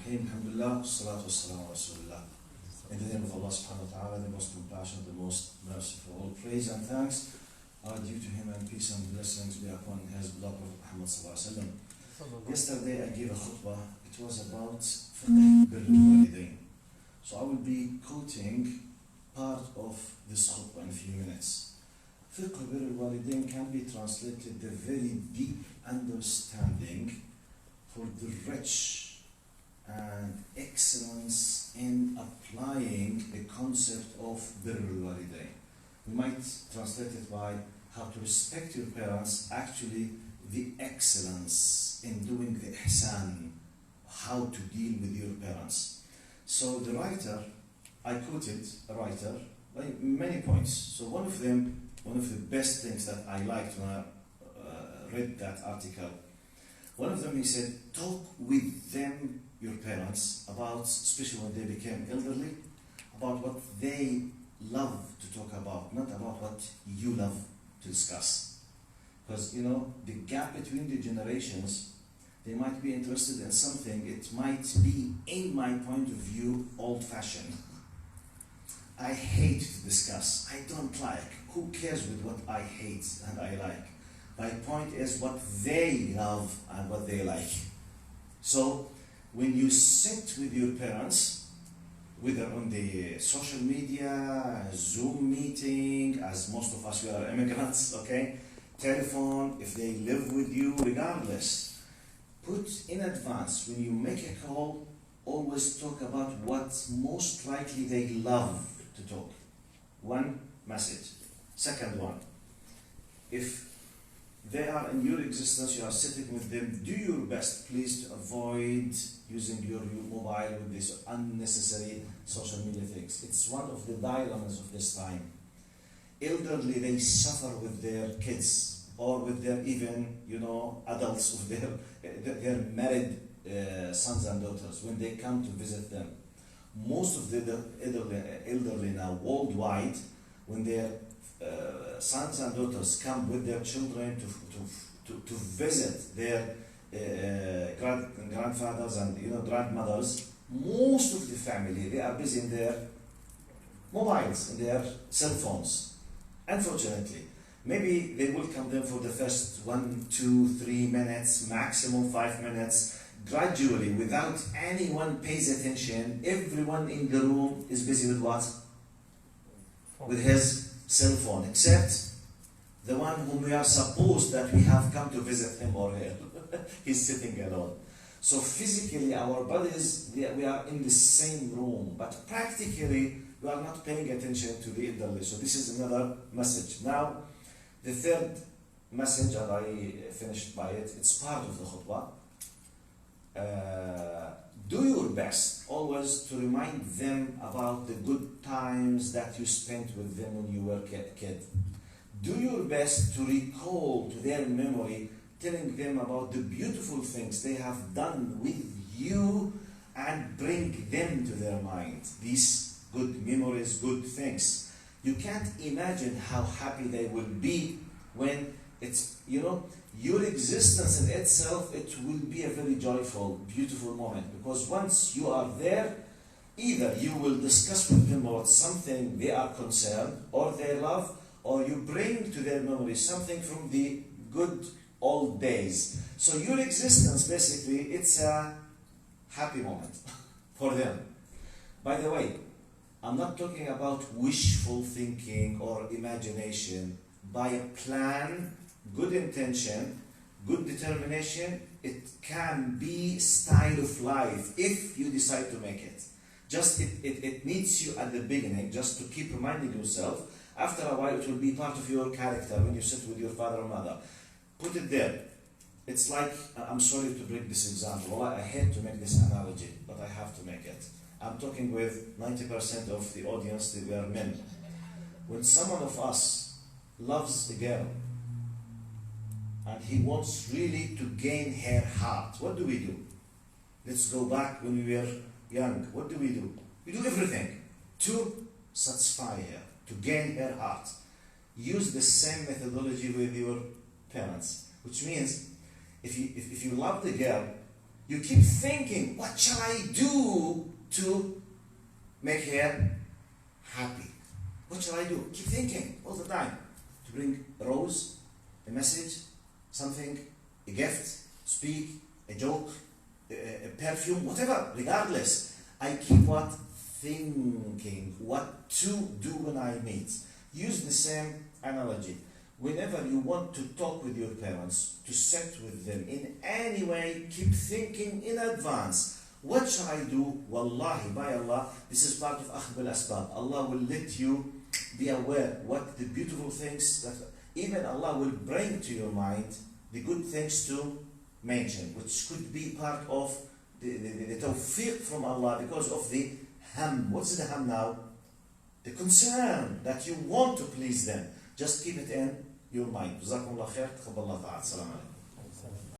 Bismillahirrahmanirrahim. Alhamdulillah, salatu wassalamu ala rasulillah. In the name of Allah subhanahu wa ta'ala, the most compassionate, the most merciful. All praise and thanks are due to him, and peace and blessings be upon his beloved Prophet Muhammad sallallahu alaihi wasallam. Yesterday I gave a khutbah. It was about fiqh birr al-walidain. So I will be quoting part of this khutbah in a few minutes. Fiqh birr al-walidain can be translated the very deep understanding for the rich and excellence in applying the concept of birr al-walidain. We might translate it by how to respect your parents, actually the excellence in doing the ihsan, how to deal with your parents. So the writer, I quoted a writer by many points. So one of the best things that I liked when I read that article, one of them, he said, talk with them, your parents, about, especially when they became elderly, about what they love to talk about, not about what you love to discuss. Because, you know, the gap between the generations, they might be interested in something, it might be, in my point of view, old-fashioned. I hate to discuss, I don't like, who cares with what I hate and I like? My point is what they love and what they like. So, when you sit with your parents, whether on the social media, Zoom meeting, as most of us we are immigrants, okay? Telephone, if they live with you, regardless. Put in advance, when you make a call, always talk about what most likely they love to talk. One message. Second one, if they are in your existence, you are sitting with them, do your best, please, to avoid using your mobile with these unnecessary social media things. It's one of the dilemmas of this time. Elderly, they suffer with their kids, or with their even, you know, adults, with their married sons and daughters, when they come to visit them. Most of the elderly now, worldwide, when their sons and daughters come with their children to visit their grandfathers and, you know, grandmothers, most of the family, they are busy in their mobiles, in their cell phones. Unfortunately, maybe they welcome them for the first 1, 2, 3 minutes, maximum 5 minutes. Gradually, without anyone pays attention, everyone in the room is busy with what? With his cell phone, except the one whom we are supposed that we have come to visit him or her. He's sitting alone. So physically, our bodies, we are in the same room, but practically, we are not paying attention to the elderly. So this is another message. Now, the third message, and I finished by it, it's part of the khutbah. Do your best always to remind them about the good times that you spent with them when you were a kid. Do your best to recall to their memory, telling them about the beautiful things they have done with you, and bring them to their mind. These good memories, good things. You can't imagine how happy they will be when it's, you know, your existence in itself, it will be a very joyful, beautiful moment. Because once you are there, either you will discuss with them about something they are concerned or they love, or you bring to their memory something from the good old days. So your existence, basically, it's a happy moment for them. By the way, I'm not talking about wishful thinking or imagination. By a plan, good intention, good determination, it can be style of life if you decide to make it. Just it needs you at the beginning, just to keep reminding yourself. After a while, it will be part of your character when you sit with your father or mother. Put it there. It's like, I'm sorry to bring this example. Well, I hate to make this analogy, but I have to make it. I'm talking with 90% of the audience, they were men. When someone of us loves a girl, and he wants really to gain her heart, what do? Let's go back when we were young. What do? We do everything to satisfy her, to gain her heart. Use the same methodology with your parents, which means if you love the girl, You keep thinking, what shall I do to make her happy? What shall I do? Keep thinking all the time. To bring a rose, a message, something, a gift, speak, a joke, a perfume, whatever, regardless. I keep what? Thinking what to do when I meet. Use the same analogy. Whenever you want to talk with your parents, to sit with them in any way, keep thinking in advance. What shall I do? Wallahi, by Allah, this is part of Akhdh al-Asbab. Allah will let you be aware what the beautiful things that even Allah will bring to your mind, the good things to mention, which could be part of the tawfiq from Allah because of the ham. What's the ham now? The concern that you want to please them. Just keep it in your mind. جزاكم الله خير. تقبل الله تعالى. السلام عليكم.